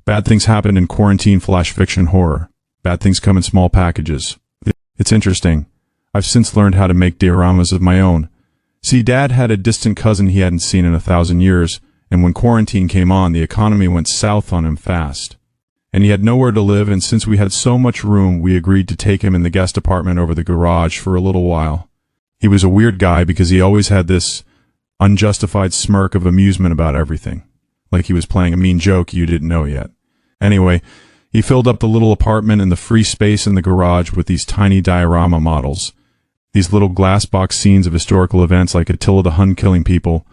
Bad things happen in quarantine flash fiction horror. Bad things come in small packages. It's interesting. I've since learned how to make dioramas of my own. See, Dad had a distant cousin he hadn't seen in 1,000 years, and when quarantine came on, the economy went south on him fast. And he had nowhere to live, and since we had so much room, we agreed to take him in the guest apartment over the garage for a little while. He was a weird guy because he always had this unjustified smirk of amusement about everything, like he was playing a mean joke you didn't know yet. Anyway, he filled up the little apartment and the free space in the garage with these tiny diorama models. These little glass box scenes of historical events like Attila the Hun killing people,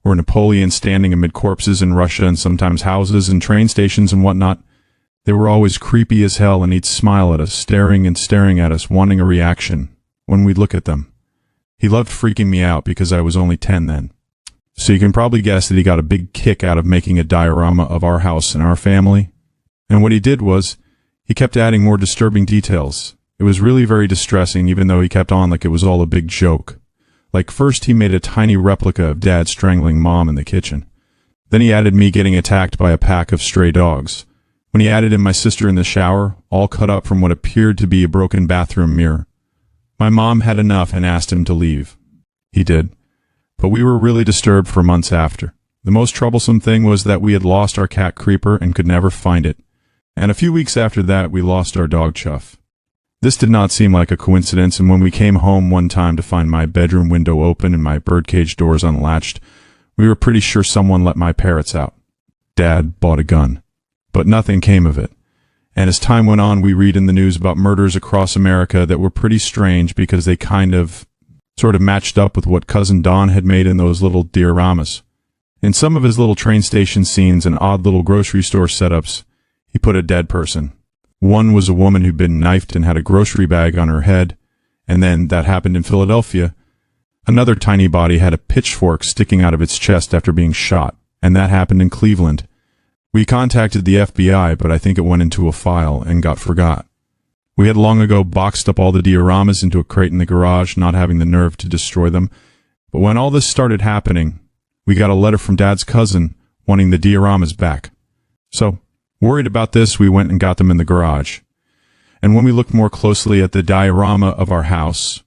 or Napoleon standing amid corpses in Russia, and sometimes houses and train stations and whatnot. They were always creepy as hell, and he'd smile at us, staring and staring at us, wanting a reaction when we'd look at them. He loved freaking me out because I was only 10 then. So you can probably guess that he got a big kick out of making a diorama of our house and our family. And what he did was, he kept adding more disturbing details. It was really very distressing, even though he kept on like it was all a big joke. Like first he made a tiny replica of Dad strangling Mom in the kitchen. Then he added me getting attacked by a pack of stray dogs. When he added in my sister in the shower, all cut up from what appeared to be a broken bathroom mirror. My mom had enough and asked him to leave. He did. But we were really disturbed for months after. The most troublesome thing was that we had lost our cat Creeper and could never find it. And a few weeks after that, we lost our dog Chuff. This did not seem like a coincidence, and when we came home one time to find my bedroom window open and my birdcage doors unlatched, we were pretty sure someone let my parrots out. Dad bought a gun. But nothing came of it. And as time went on, we read in the news about murders across America that were pretty strange because they sort of matched up with what Cousin Don had made in those little dioramas. In some of his little train station scenes and odd little grocery store setups, he put a dead person. One was a woman who'd been knifed and had a grocery bag on her head, and then, that happened in Philadelphia. Another tiny body had a pitchfork sticking out of its chest after being shot, and that happened in Cleveland. We contacted the FBI, but I think it went into a file and got forgot. We had long ago boxed up all the dioramas into a crate in the garage, not having the nerve to destroy them. But when all this started happening, we got a letter from Dad's cousin wanting the dioramas back. So, worried about this, we went and got them in the garage. And when we looked more closely at the diorama of our house,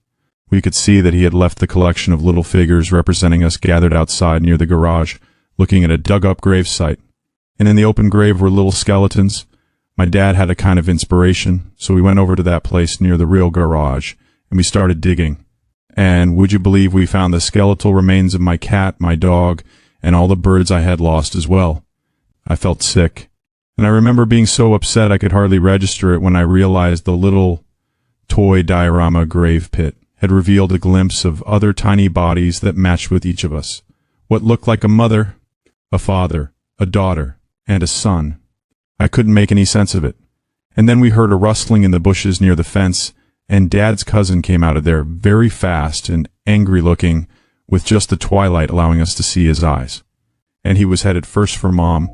we could see that he had left the collection of little figures representing us gathered outside near the garage, looking at a dug-up gravesite. And in the open grave were little skeletons. My dad had a kind of inspiration, so we went over to that place near the real garage, and we started digging. And would you believe we found the skeletal remains of my cat, my dog, and all the birds I had lost as well. I felt sick. And I remember being so upset I could hardly register it when I realized the little toy diorama grave pit had revealed a glimpse of other tiny bodies that matched with each of us. What looked like a mother, a father, a daughter, and a son. I couldn't make any sense of it. And then we heard a rustling in the bushes near the fence, and Dad's cousin came out of there very fast and angry-looking, with just the twilight allowing us to see his eyes. And he was headed first for Mom,